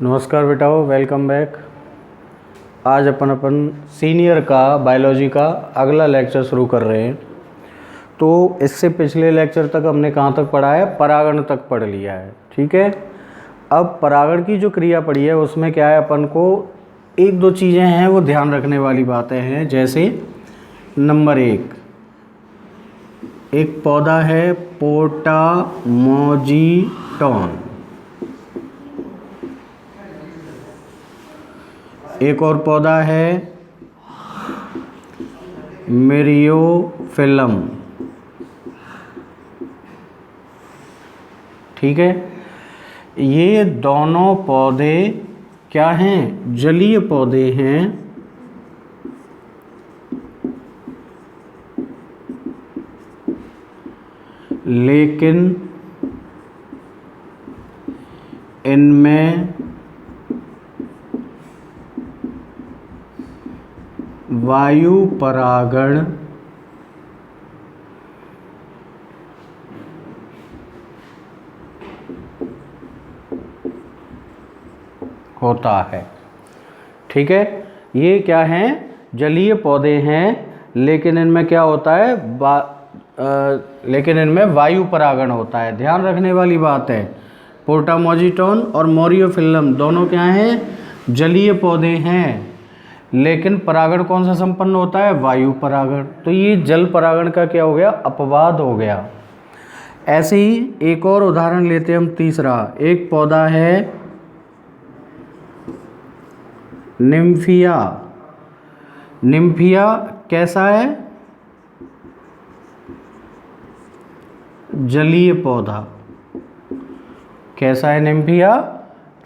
नमस्कार बेटाओ, welcome back. आज अपन senior का बायोलॉजी का अगला लेक्चर शुरू कर रहे हैं। तो इससे पिछले लेक्चर तक हमने कहाँ तक पढ़ा है? परागण तक पढ़ लिया है, ठीक है। अब परागण की जो क्रिया पढ़ी है उसमें क्या है, अपन को एक दो चीज़ें हैं वो ध्यान रखने वाली बातें हैं। जैसे नंबर एक पौधा है पोटामोजिटॉन, एक और पौधा है मेरियोफिलम, ठीक है। ये दोनों पौधे क्या हैं? जलीय पौधे हैं, लेकिन इनमें वायु परागण होता है, ठीक है। ये क्या हैं? जलीय पौधे हैं, लेकिन इनमें क्या होता है? लेकिन इनमें वायु परागण होता है। ध्यान रखने वाली बात है, पोटामोजिटॉन और मोरियोफिलम दोनों क्या हैं? जलीय पौधे हैं, लेकिन परागण कौन सा संपन्न होता है? वायु परागण। तो ये जल परागण का क्या हो गया? अपवाद हो गया। ऐसे ही एक और उदाहरण लेते हैं हम, तीसरा। एक पौधा है निम्फिया। निम्फिया कैसा है? जलीय पौधा। कैसा है निम्फिया?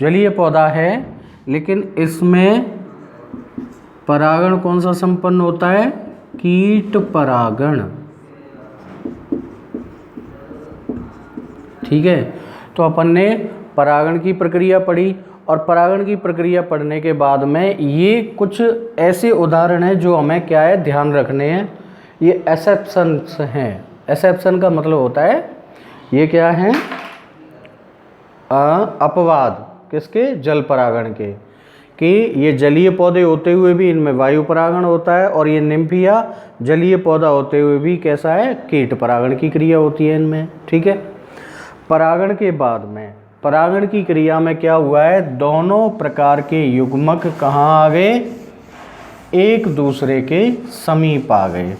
जलीय पौधा है, लेकिन इसमें परागण कौन सा संपन्न होता है? कीट परागण, ठीक है। तो अपन ने परागण की प्रक्रिया पढ़ी, और परागण की प्रक्रिया पढ़ने के बाद में ये कुछ ऐसे उदाहरण हैं जो हमें क्या है? ध्यान रखने हैं। ये एक्सेप्शंस हैं। एक्सेप्शन का मतलब होता है, ये क्या हैं? अपवाद। किसके? जल परागण के। कि ये जलीय पौधे होते हुए भी इनमें वायु परागण होता है, और ये निम्फिया जलीय पौधा होते हुए भी कैसा है? कीट परागण की क्रिया होती है इनमें, ठीक है। परागण के बाद में परागण की क्रिया में क्या हुआ है? दोनों प्रकार के युग्मक कहाँ आ गए? एक दूसरे के समीप आ गए।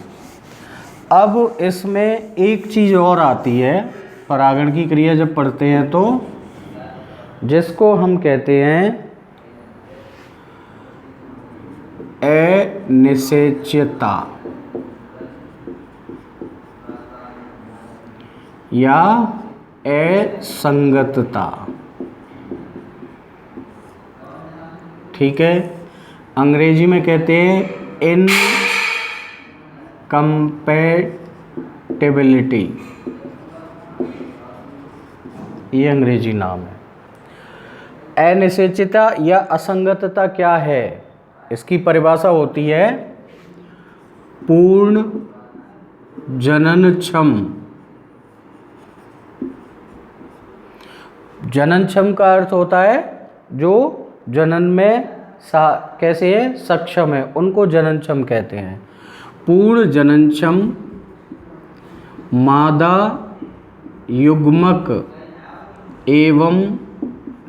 अब इसमें एक चीज़ और आती है परागण की क्रिया जब पढ़ते हैं तो, जिसको हम कहते हैं अनिषेच्यता या असंगतता, ठीक है। अंग्रेजी में कहते हैं इनकम्पैटिबिलिटी, ये अंग्रेजी नाम है। अनिषेच्यता या असंगतता क्या है? इसकी परिभाषा होती है पूर्ण जननक्षम। जननक्षम का अर्थ होता है जो जनन में कैसे है? सक्षम है, उनको जननक्षम कहते हैं। पूर्ण जननक्षम मादा युग्मक एवं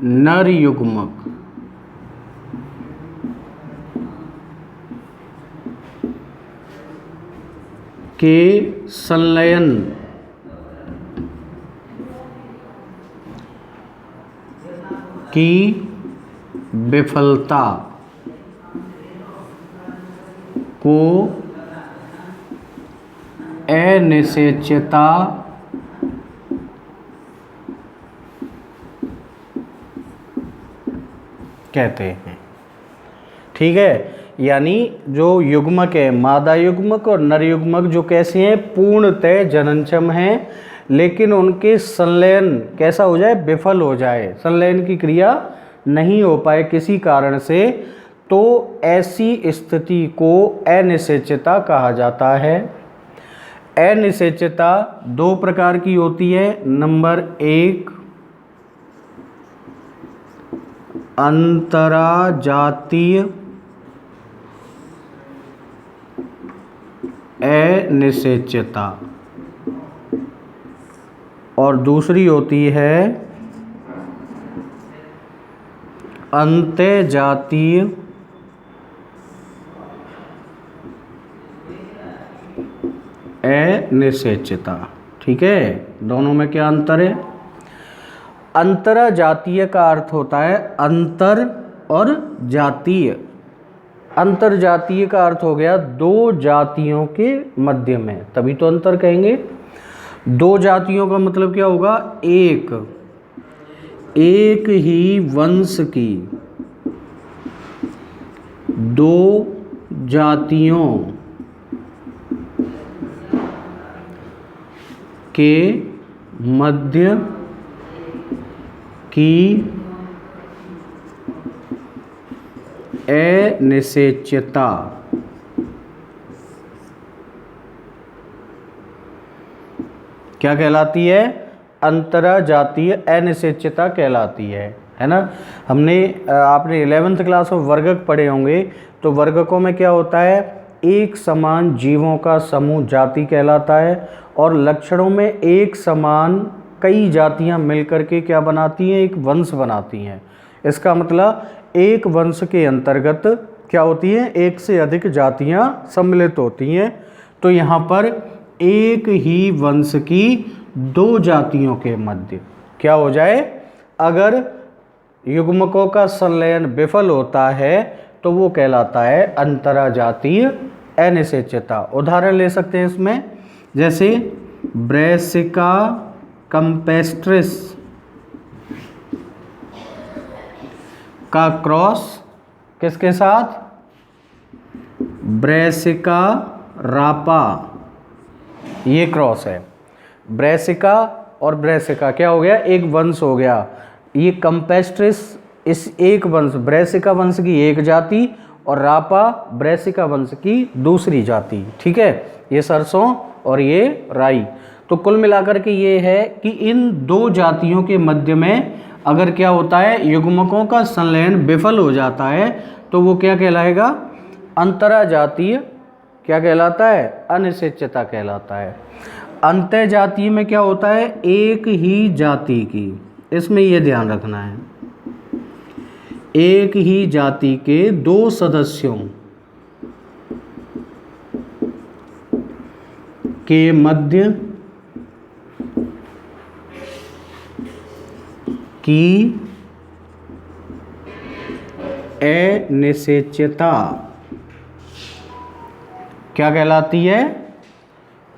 नर युग्मक के संलयन की विफलता को अनिषेच्यता कहते हैं, ठीक है। यानी जो युग्मक है, मादा युग्मक और नर युग्मक, जो कैसे हैं? पूर्णतः जननक्षम हैं, लेकिन उनके संलयन कैसा हो जाए? विफल हो जाए, संलयन की क्रिया नहीं हो पाए किसी कारण से, तो ऐसी स्थिति को अनिषेच्यता कहा जाता है। अनिषेच्यता दो प्रकार की होती है। नंबर एक, अंतराजातीय अनिश्चितता, और दूसरी होती है अंतर्जातीय अनिश्चितता। ठीक है, दोनों में क्या अंतर है? अंतरजातीय का अर्थ होता है अंतर और जातीय। अंतरजातीय का अर्थ हो गया दो जातियों के मध्य में, तभी तो अंतर कहेंगे। दो जातियों का मतलब क्या होगा? एक ही वंश की दो जातियों के मध्य की अनिश्चितता। क्या कहलाती है? अंतरजातीय अनिश्चितता कहलाती है ना। हमने आपने 11th क्लास में वर्गक पढ़े होंगे, तो वर्गकों में क्या होता है? एक समान जीवों का समूह जाति कहलाता है, और लक्षणों में एक समान कई जातियां मिलकर के क्या बनाती हैं? एक वंश बनाती हैं। इसका मतलब एक वंश के अंतर्गत क्या होती है? एक से अधिक जातियां सम्मिलित होती हैं। तो यहाँ पर एक ही वंश की दो जातियों के मध्य क्या हो जाए? अगर युग्मकों का संलयन विफल होता है तो वो कहलाता है अंतरजातीय अनिश्चितता। उदाहरण ले सकते हैं इसमें, जैसे ब्रैसिका कैम्पेस्ट्रिस का क्रॉस किसके साथ? ब्रैसिका रापा, ये क्रॉस है। ब्रैसिका और ब्रैसिका क्या हो गया? एक वंश हो गया। ये कैम्पेस्ट्रिस इस एक वंश, ब्रैसिका वंश की एक जाति, और रापा ब्रैसिका वंश की दूसरी जाति। ठीक है, ये सरसों और ये राई। तो कुल मिलाकर के ये है कि इन दो जातियों के मध्य में अगर क्या होता है? युग्मकों का संलयन विफल हो जाता है तो वो क्या कहलाएगा? अंतरजातीय क्या कहलाता है? अनिश्चितता कहलाता है। अंतर्जातीय में क्या होता है? एक ही जाति की, इसमें ये ध्यान रखना है, एक ही जाति के दो सदस्यों के मध्य की अनिश्चितता क्या कहलाती है?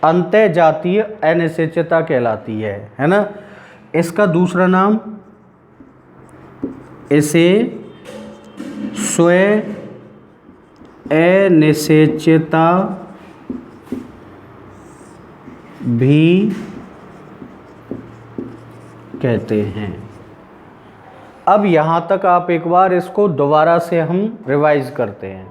अंतर्जातीय अनिश्चितता कहलाती है ना। इसका दूसरा नाम, इसे स्व अनिश्चितता भी कहते हैं। अब यहाँ तक आप एक बार इसको दोबारा से हम रिवाइज करते हैं।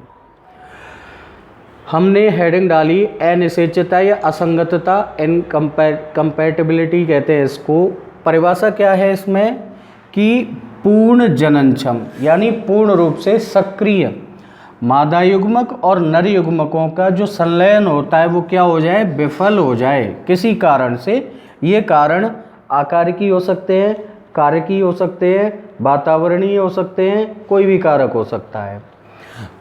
हमने हेडिंग डाली अनिश्चितता या असंगतता, इनकम्पैटिबिलिटी कहते हैं इसको। परिभाषा क्या है इसमें? कि पूर्ण जननक्षम यानी पूर्ण रूप से सक्रिय मादा युग्मक और नर युग्मकों का जो संलयन होता है वो क्या हो जाए? विफल हो जाए किसी कारण से। ये कारण आकारिकी हो सकते हैं, कारकी हो सकते हैं, वातावरणीय हो सकते हैं, कोई भी कारक हो सकता है।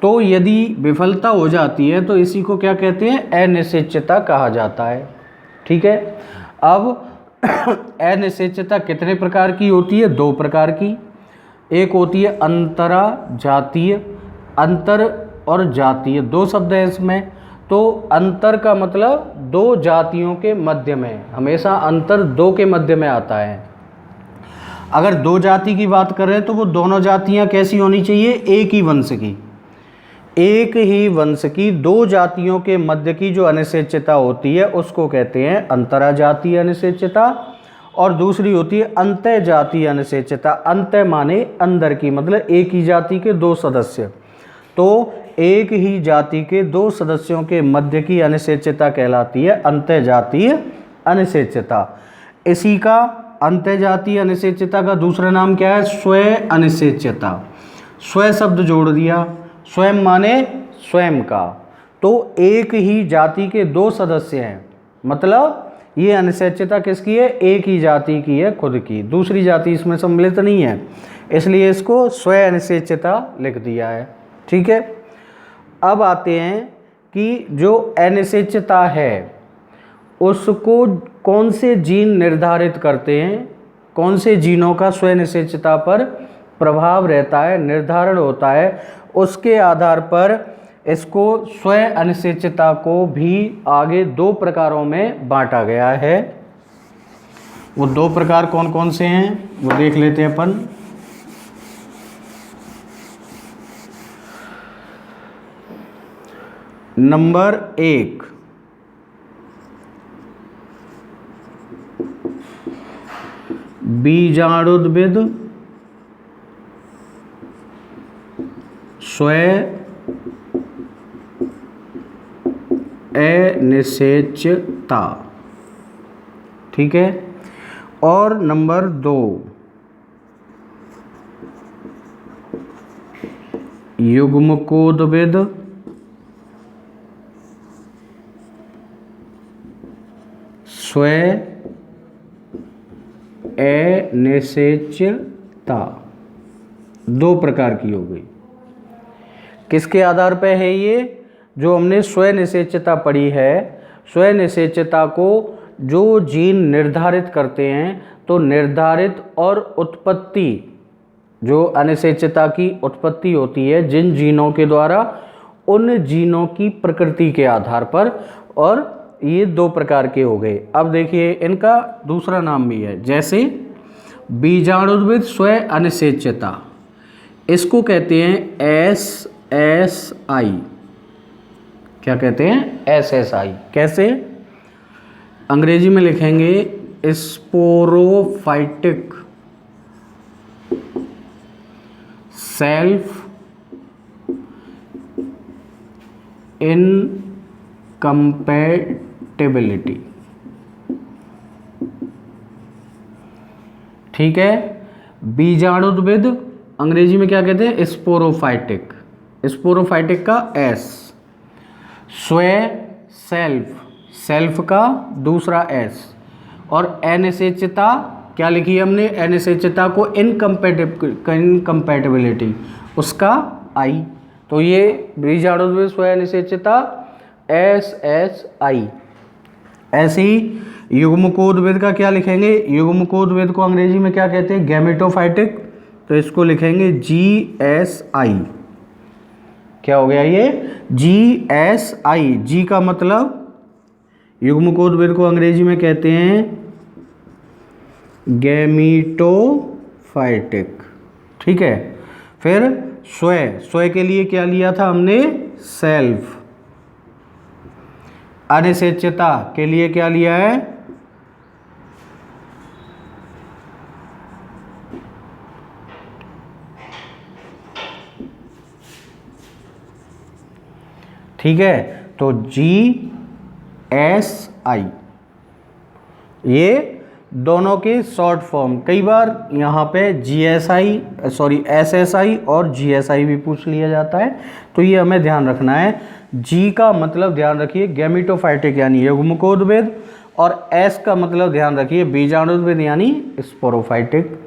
तो यदि विफलता हो जाती है तो इसी को क्या कहते हैं? अनिश्चितता कहा जाता है। ठीक है, अब अनिश्चितता कितने प्रकार की होती है? दो प्रकार की। एक होती है अंतरजातीय, अंतर और जातीय दो शब्द है इसमें। तो अंतर का मतलब दो जातियों के मध्य में, हमेशा अंतर दो के मध्य में आता है। अगर दो जाति की बात करें तो वो दोनों जातियां कैसी होनी चाहिए? एक ही वंश की, एक ही वंश की दो जातियों के मध्य की जो अनिश्चितता होती है उसको कहते हैं अंतरजातीय अनिश्चितता। और दूसरी होती है अंतर्जातीय अनिश्चितता। अंत माने अंदर की, मतलब एक ही जाति के दो सदस्य। तो एक ही जाति के दो सदस्यों के मध्य की अनिश्चितता कहलाती है अंतर्जातीय अनिश्चितता। इसी का अंतर्जातीय अनिश्चितता का दूसरा नाम क्या है? स्व अनिश्चितता। स्व शब्द जोड़ दिया, स्वयं माने स्वयं का, तो एक ही जाति के दो सदस्य हैं, मतलब ये अनिश्चितता किसकी है, एक ही जाति की है, खुद की, दूसरी जाति इसमें सम्मिलित नहीं है, इसलिए इसको स्व अनिश्चितता लिख दिया है। ठीक है, अब आते हैं कि जो अनिश्चितता है उसको कौन से जीन निर्धारित करते हैं, कौन से जीनों का स्व अनिश्चितता पर प्रभाव रहता है, निर्धारण होता है, उसके आधार पर इसको स्व अनिश्चितता को भी आगे दो प्रकारों में बांटा गया है। वो दो प्रकार कौन कौन से हैं वो देख लेते हैं अपन। नंबर 1, बीजाणुद्भिद स्व अनिश्चितता। ठीक है, और नंबर 2, युग्मकोद्भिद स्व अनिश्चितता। दो प्रकार की हो गई। किसके आधार पे है ये, जो हमने स्व निश्चितता पढ़ी है, स्व निश्चितता को जो जीन निर्धारित करते हैं, तो निर्धारित और उत्पत्ति, जो अनिश्चितता की उत्पत्ति होती है जिन जीनों के द्वारा, उन जीनों की प्रकृति के आधार पर, और ये दो प्रकार के हो गए। अब देखिए इनका दूसरा नाम भी है, जैसे बीजाणुद्भिद स्व अनिश्चितता, इसको कहते हैं SSI। क्या कहते हैं, SSI। कैसे, अंग्रेजी में लिखेंगे स्पोरोफाइटिक सेल्फ इनकम्पैटिबिलिटी। ठीक है, बीजाणुद्भिद अंग्रेजी में क्या कहते हैं, स्पोरोफाइटिक, स्पोरोफाइटिक का S, स्व सेल्फ, सेल्फ का दूसरा S, और अनिश्चितता क्या लिखी हमने, अनिश्चितता को इनकम्पैटिबिलिटी, उसका I। तो ये बीजाणुद्भिद स्व अनिश्चितता SSI। ऐसे ही युग्मकोद्भिद का क्या लिखेंगे, युग्मकोद्भिद को अंग्रेजी में क्या कहते हैं, गैमेटोफाइटिक, तो इसको लिखेंगे GSI। क्या हो गया ये, GSI। जी का मतलब युग्मकोद्भिद को अंग्रेजी में कहते हैं गैमेटोफाइटिक। ठीक है, फिर स्व, स्व के लिए क्या लिया था हमने, सेल्फ। अनिश्चितता के लिए क्या लिया है, ठीक है, तो GSI। ये दोनों के शॉर्ट फॉर्म, कई बार यहाँ पे SSI और GSI भी पूछ लिया जाता है, तो ये हमें ध्यान रखना है। G का मतलब ध्यान रखिए गैमेटोफाइटिक यानी युग्मकोद्भिद, और S का मतलब ध्यान रखिए बीजाणुद्भिद यानी स्पोरोफाइटिक।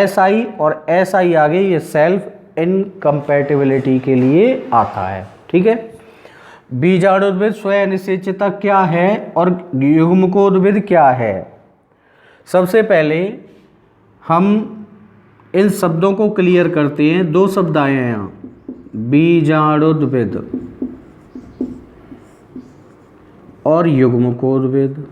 SI और SI आगे ये सेल्फ इनकम्पैटिबिलिटी के लिए आता है। ठीक है, बीजाणुद्भिद स्व अनिश्चितता क्या है और युग्मकोद्भिद क्या है। सबसे पहले हम इन शब्दों को क्लियर करते हैं। दो शब्द आए हैं यहाँ, बीजाणुद्भिद और युग्मकोद्भिद।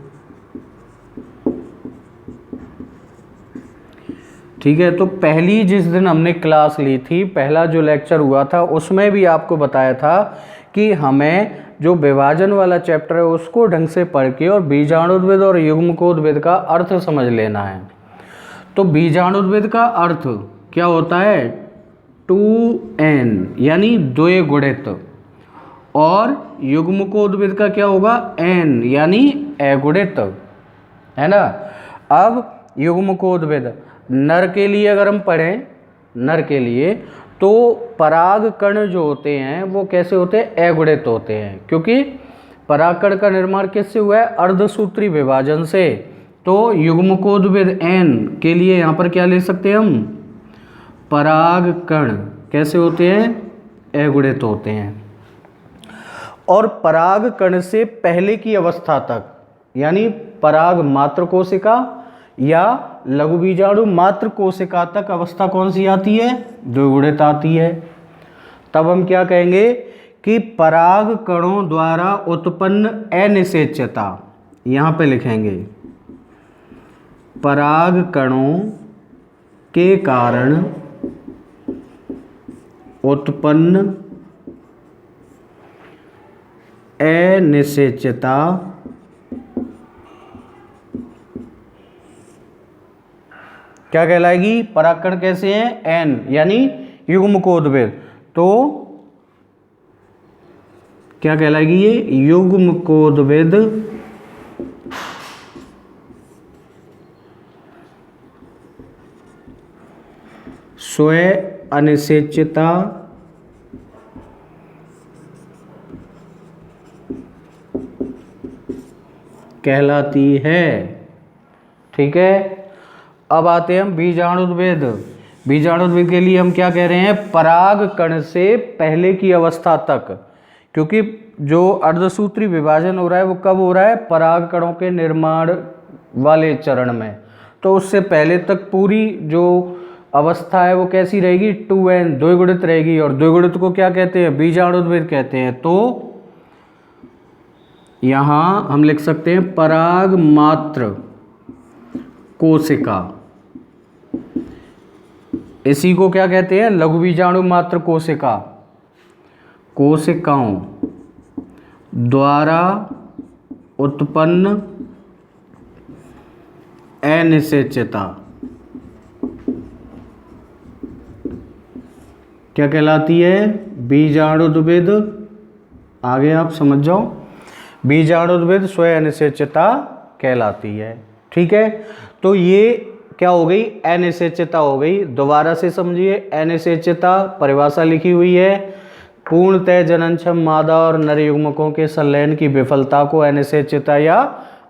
ठीक है, तो पहली जिस दिन हमने क्लास ली थी, पहला जो लेक्चर हुआ था, उसमें भी आपको बताया था कि हमें जो विभाजन वाला चैप्टर है उसको ढंग से पढ़ के और बीजाणुद्भिद और युग्मकोद्भिद का अर्थ समझ लेना है। तो बीजाणुद्भिद का अर्थ क्या होता है, 2n यानी द्विगुणित, और युग्मकोद्भिद का क्या होगा, n यानी अगुणित, है ना। अब युग्मकोद्भिद नर के लिए अगर हम पढ़ें, नर के लिए। तो पराग कण जो होते हैं वो कैसे होते हैं, अगुणित होते हैं, क्योंकि परागकण का निर्माण किससे हुआ है, अर्धसूत्री विभाजन से। तो युग्मकोद्भिद एन के लिए यहाँ पर क्या ले सकते हैं हम, परागकण कैसे होते हैं, अगुणित होते हैं। और परागकण से पहले की अवस्था तक, यानी पराग मात्र कोशिका या लघु बीजाणु मात्र कोशिका तक अवस्था कौन सी आती है, द्विगुणित आती है। तब हम क्या कहेंगे कि पराग कणों द्वारा उत्पन्न अनिषेच्यता, यहाँ पे लिखेंगे पराग कणों के कारण उत्पन्न अनिषेच्यता क्या कहलाएगी, परागकण कैसे हैं, एन यानी युग्मकोद्भिद, तो क्या कहलाएगी ये, युग्मकोद्भिद स्व अनिषेच्यता कहलाती है। ठीक है, अब आते हैं हम बीजाणुद्भिद। बीजाणुद्भिद के लिए हम क्या कह रहे हैं, पराग कण से पहले की अवस्था तक, क्योंकि जो अर्धसूत्री विभाजन हो रहा है वो कब हो रहा है, पराग कणों के निर्माण वाले चरण में। तो उससे पहले तक पूरी जो अवस्था है वो कैसी रहेगी, 2n द्विगुणित रहेगी, और द्विगुणित को क्या कहते हैं, बीजाणुद्भिद कहते हैं। तो यहाँ हम लिख सकते हैं पराग मात्र कोशिका, इसी को क्या कहते हैं, लघु बीजाणु मात्र कोशिका, कोशिकाओं द्वारा उत्पन्न अनिषेच्यता क्या कहलाती है, बीजाणुद्भिद। आगे आप समझ जाओ, बीजाणुद्भिद स्व अनिषेच्यता कहलाती है। ठीक है, तो ये क्या हो गई, अनिषेच्यता हो गई। दोबारा से समझिए, अनिषेच्यता परिभाषा लिखी हुई है, पूर्णतः जननक्षम मादा और नर युग्मकों के संलयन की विफलता को अनिषेच्यता या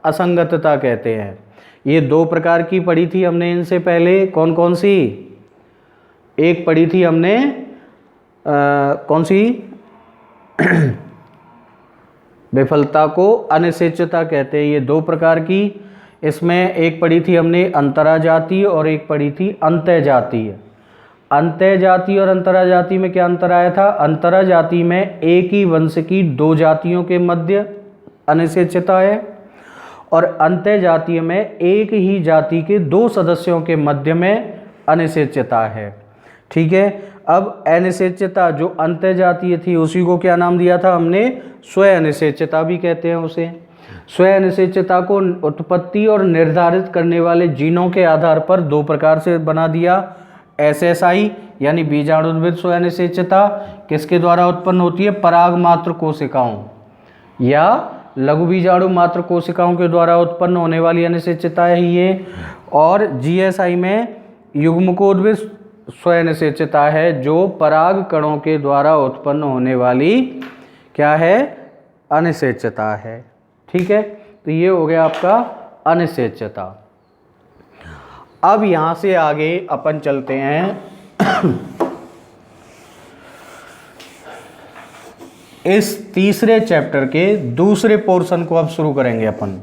असंगतता कहते हैं। ये दो प्रकार की पढ़ी थी हमने इनसे पहले, कौन कौन सी, एक पढ़ी थी हमने कौन सी विफलता को अनिषेच्यता कहते हैं, ये दो प्रकार की। इसमें एक पढ़ी थी हमने अंतराजातीय और एक पढ़ी थी अंतःजातीय। अंतःजातीय और अंतराजातीय में क्या अंतर आया था, अंतराजातीय में एक ही वंश की दो जातियों के मध्य अनिषेच्यता है, और अंतःजातीय में एक ही जाति के दो सदस्यों के मध्य में अनिषेच्यता है। ठीक है, अब अनिषेच्यता जो अंतःजातीय थी उसी को क्या नाम दिया था हमने, स्व अनिषेच्यता भी कहते हैं उसे। स्व अनिषेच्यता को उत्पत्ति और निर्धारित करने वाले जीनों के आधार पर दो प्रकार से बना दिया। SSI यानी बीजाणुद्भिद स्व अनिषेच्यता किसके द्वारा उत्पन्न होती है, पराग मात्र कोशिकाओं या लघु बीजाणु मात्र कोशिकाओं के द्वारा उत्पन्न होने वाली अनिषेच्यता है ये। और GSI में युग्मकोद्भिद स्व अनिषेच्यता है जो पराग कणों के द्वारा उत्पन्न होने वाली क्या है, अनिषेच्यता है। ठीक है, तो ये हो गया आपका अनिषेच्यता। अब यहाँ से आगे अपन चलते हैं इस तीसरे चैप्टर के दूसरे पोर्शन को अब शुरू करेंगे अपन।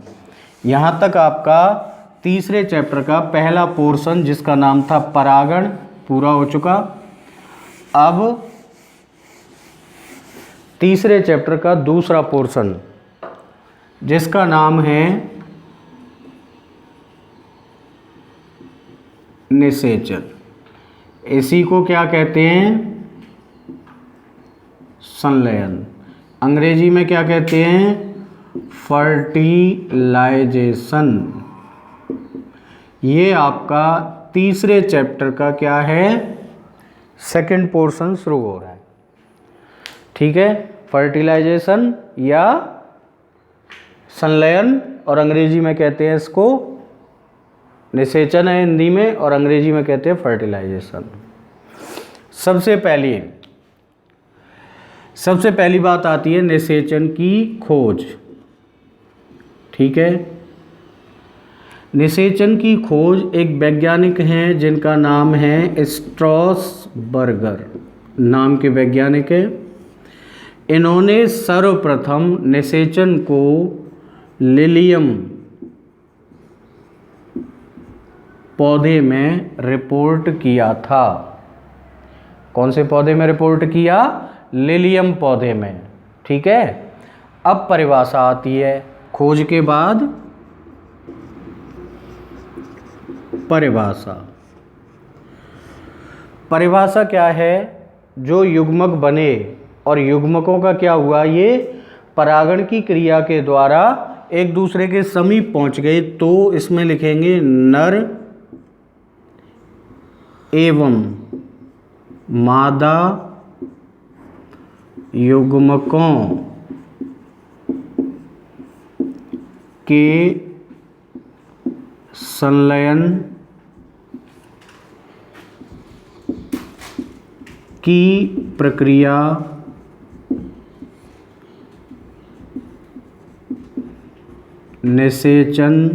यहाँ तक आपका तीसरे चैप्टर का पहला पोर्शन जिसका नाम था परागण पूरा हो चुका। अब तीसरे चैप्टर का दूसरा पोर्शन जिसका नाम है निषेचन, इसी को क्या कहते हैं, संलयन। अंग्रेजी में क्या कहते हैं, फर्टिलाइजेशन। ये आपका तीसरे चैप्टर का क्या है, सेकंड पोर्शन शुरू हो रहा है। ठीक है, फर्टिलाइजेशन या संलयन, और अंग्रेजी में कहते हैं इसको निषेचन है हिंदी में, और अंग्रेजी में कहते हैं फर्टिलाइजेशन। सबसे पहली बात आती है निषेचन की खोज। ठीक है, निषेचन की खोज एक वैज्ञानिक हैं जिनका नाम है स्ट्रॉसबर्गर नाम के वैज्ञानिक हैं। इन्होंने सर्वप्रथम निषेचन को लिलियम पौधे में रिपोर्ट किया था। कौन से पौधे में रिपोर्ट किया? लिलियम पौधे में। ठीक है, अब परिभाषा आती है खोज के बाद। परिभाषा क्या है? जो युग्मक बने और युग्मकों का क्या हुआ, ये परागण की क्रिया के द्वारा एक दूसरे के समीप पहुंच गए, तो इसमें लिखेंगे नर एवं मादा युग्मकों के संलयन की प्रक्रिया निषेचन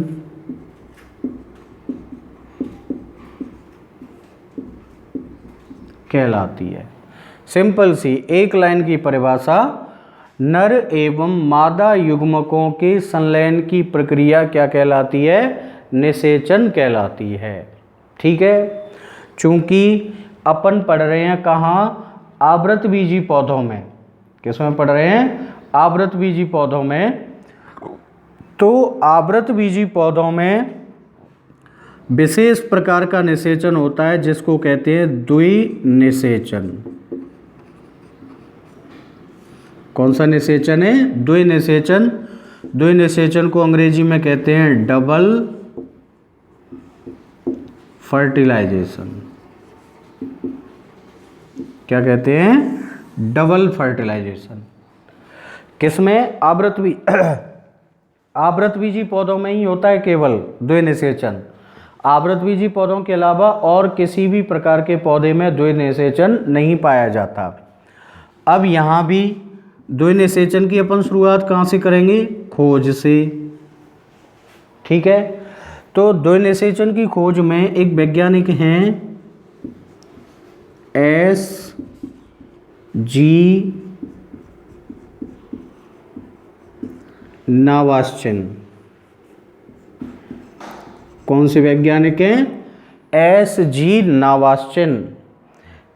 कहलाती है। सिंपल सी एक लाइन की परिभाषा, नर एवं मादा युग्मकों के संलयन की प्रक्रिया क्या कहलाती है? निषेचन कहलाती है। ठीक है, चूंकि अपन पढ़ रहे हैं कहाँ? आवृतबीजी पौधों में। किसमें पढ़ रहे हैं? आवृतबीजी पौधों में। तो आवृतबीजी पौधों में विशेष प्रकार का निषेचन होता है जिसको कहते हैं द्विनिषेचन। कौन सा निषेचन है? द्विनिषेचन। द्विनिषेचन को अंग्रेजी में कहते हैं डबल फर्टिलाइजेशन। क्या कहते हैं? Double fertilisation. किसमें? आवृतबीजी पौधों में ही होता है केवल द्विनिषेचन। आवृतबीजी पौधों के अलावा और किसी भी प्रकार के पौधे में द्विनिषेचन नहीं पाया जाता। अब यहाँ भी द्विनिषेचन की अपन शुरुआत कहाँ से करेंगे? खोज से। ठीक है, तो द्विनिषेचन की खोज में एक वैज्ञानिक हैं S.G. नावास्चिन। कौन से वैज्ञानिक हैं? S.G. नावास्चिन।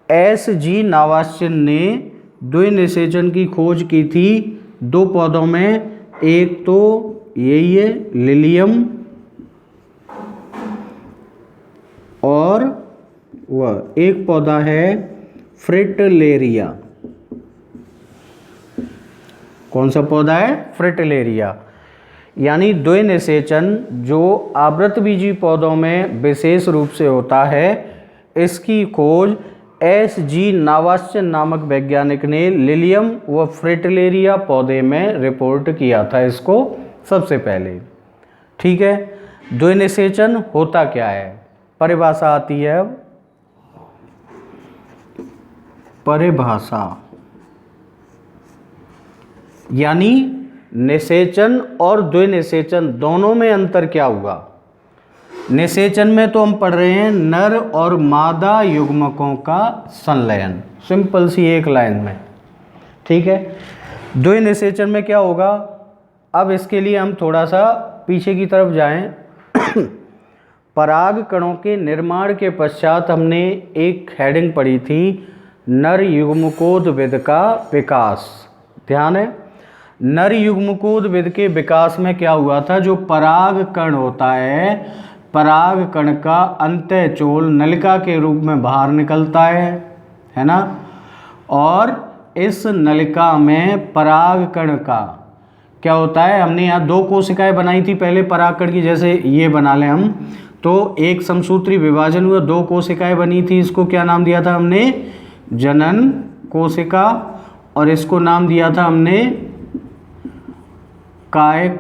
S.G. नावास्चिन ने द्विनिषेचन की खोज की थी दो पौधों में। एक तो यही है लिलियम, और वह एक पौधा है फ्रिटिलेरिया। कौन सा पौधा है? फ्रिटिलेरिया। यानी द्विनिषेचन जो आवृतबीजी पौधों में विशेष रूप से होता है, इसकी खोज S.G. नावास्चिन नामक वैज्ञानिक ने लिलियम व फ्रिटिलेरिया पौधे में रिपोर्ट किया था इसको सबसे पहले। ठीक है, द्विनिषेचन होता क्या है? परिभाषा आती है। अब परिभाषा यानी निषेचन और द्विनिषेचन दोनों में अंतर क्या हुआ? निषेचन में तो हम पढ़ रहे हैं नर और मादा युग्मकों का संलयन, सिंपल सी एक लाइन में। ठीक है, द्विनिषेचन में क्या होगा? अब इसके लिए हम थोड़ा सा पीछे की तरफ जाएं। पराग कणों के निर्माण के पश्चात हमने एक हेडिंग पढ़ी थी, नर युग्मकोद्भिद का विकास। ध्यान है, नर युग्मकोद्भिद के विकास में क्या हुआ था? जो पराग कण होता है, पराग कण का अंतःचोल नलिका के रूप में बाहर निकलता है ना? और इस नलिका में पराग कण का क्या होता है? हमने यहाँ दो कोशिकाएं बनाई थी पहले पराग कण की, जैसे ये बना लें हम, तो एक समसूत्री विभाजन हुआ, दो कोशिकाएं बनी थी। इसको क्या नाम दिया था हमने? जनन कोशिका। और इसको नाम दिया था हमने कायक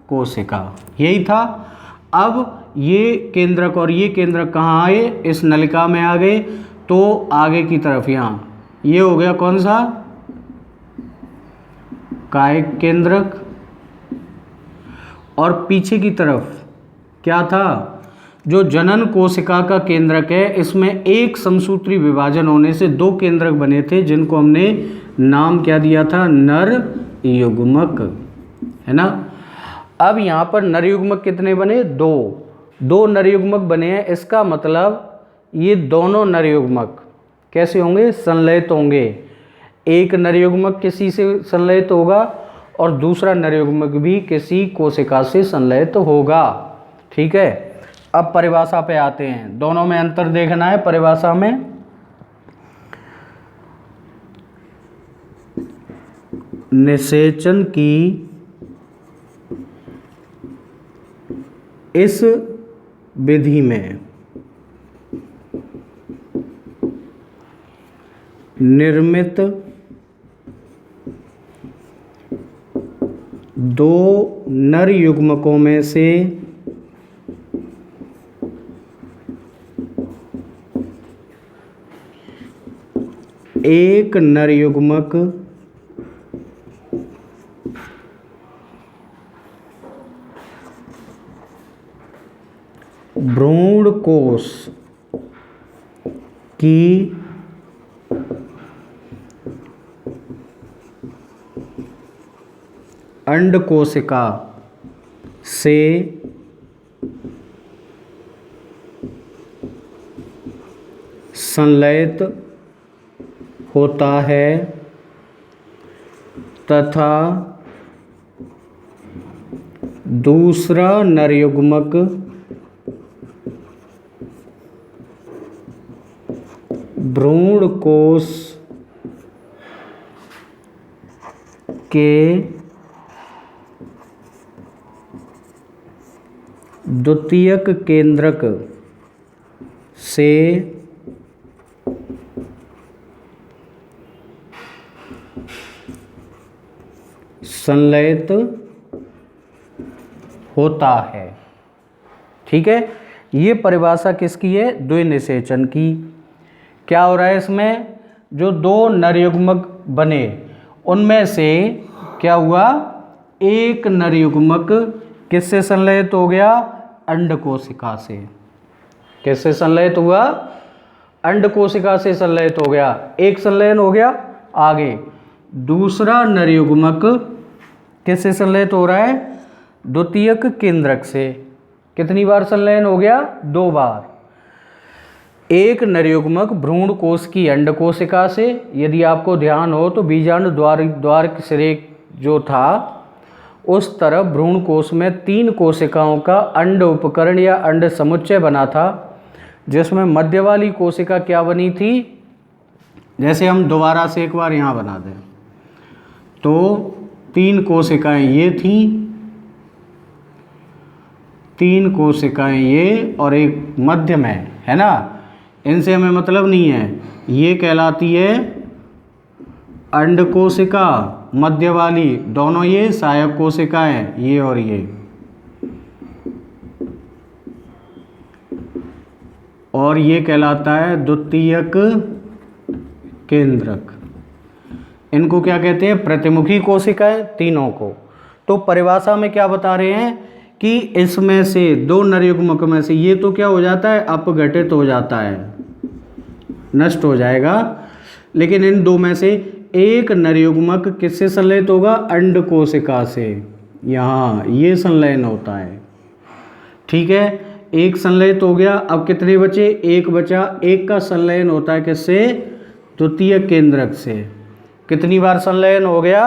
कोशिका। यही था। अब ये केंद्रक और ये केंद्रक कहाँ आए? इस नलिका में आ गए। तो आगे की तरफ यहाँ ये हो गया कौन सा, कायिक केंद्रक, और पीछे की तरफ क्या था, जो जनन कोशिका का केंद्रक है, इसमें एक समसूत्री विभाजन होने से दो केंद्रक बने थे जिनको हमने नाम क्या दिया था, नर युग्मक, है ना। अब यहाँ पर नर युग्मक कितने बने, दो नर युग्मक बने हैं। इसका मतलब ये दोनों नर युग्मक कैसे होंगे, संलयित होंगे। एक नर युग्मक किसी से संलयित होगा और दूसरा नर युग्मक भी किसी कोशिका से संलयित होगा, ठीक है। अब परिभाषा पे आते हैं, दोनों में अंतर देखना है। परिभाषा में निषेचन की इस विधि में निर्मित दो नर युग्मकों में से एक नर युग्मक भ्रूण कोश की अंड कोशिका से संलयित होता है तथा दूसरा नर युग्मक भ्रूण कोश के द्वितीयक केंद्रक से संलयित होता है, ठीक है। ये परिभाषा किसकी है, द्विनिषेचन की। क्या हो रहा है इसमें, जो दो नर युग्मक बने उनमें से क्या हुआ, एक नर युग्मक किससे संलयित हो गया, अंड कोशिका से। किससे संलयित हुआ, अंड कोशिका से संलयित हो गया, एक संलयन हो गया। आगे दूसरा नर युग्मक किससे संलयित हो रहा है, द्वितीयक केंद्रक से। कितनी बार संलयन हो गया, 2 बार। एक नर युग्मक भ्रूण कोश की अंड कोशिका से, यदि आपको ध्यान हो तो बीजाणु द्वार सिरे जो था उस तरफ भ्रूण कोश में 3 कोशिकाओं का अंड उपकरण या अंड समुच्चय बना था, जिसमें मध्य वाली कोशिका क्या बनी थी, जैसे हम दोबारा से एक बार यहाँ बना दें तो 3 कोशिकाएं ये थी, 3 कोशिकाएं ये और एक मध्य में, है ना। इनसे हमें मतलब नहीं है, ये कहलाती है अंड कोशिका, मध्य वाली दोनों ये सहायक कोशिकाएं, ये और ये। और ये कहलाता है द्वितीयक केंद्रक। इनको क्या कहते हैं, प्रतिमुखी कोशिकाएं, तीनों को। तो परिभाषा में क्या बता रहे हैं कि इसमें से दो नर युग्मक में से ये तो क्या हो जाता है, अपघटित हो जाता है, नष्ट हो जाएगा। लेकिन इन दो में से एक नर युग्मक किससे संलयित होगा, अंड कोशिका से। यहाँ ये संलयन होता है, ठीक है। एक संलयित हो गया, अब कितने बचे, एक बचा। एक का संलयन होता है किससे, द्वितीय केंद्रक से। कितनी बार संलयन हो गया,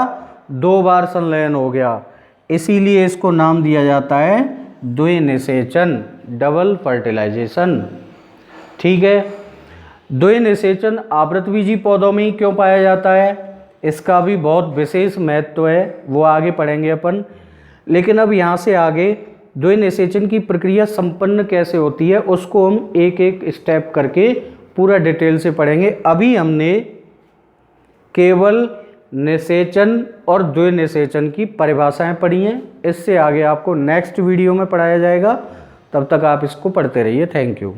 2 बार संलयन हो गया, इसीलिए इसको नाम दिया जाता है द्विनिषेचन, डबल फर्टिलाइजेशन, ठीक है। द्विनिषेचन आवृतबीजी पौधों में ही क्यों पाया जाता है, इसका भी बहुत विशेष महत्व है, वो आगे पढ़ेंगे अपन। लेकिन अब यहाँ से आगे द्विनिषेचन की प्रक्रिया संपन्न कैसे होती है उसको हम एक एक स्टेप करके पूरा डिटेल से पढ़ेंगे। अभी हमने केवल निषेचन और द्विनिषेचन की परिभाषाएं पढ़ी हैं, इससे आगे आपको नेक्स्ट वीडियो में पढ़ाया जाएगा। तब तक आप इसको पढ़ते रहिए। Thank you.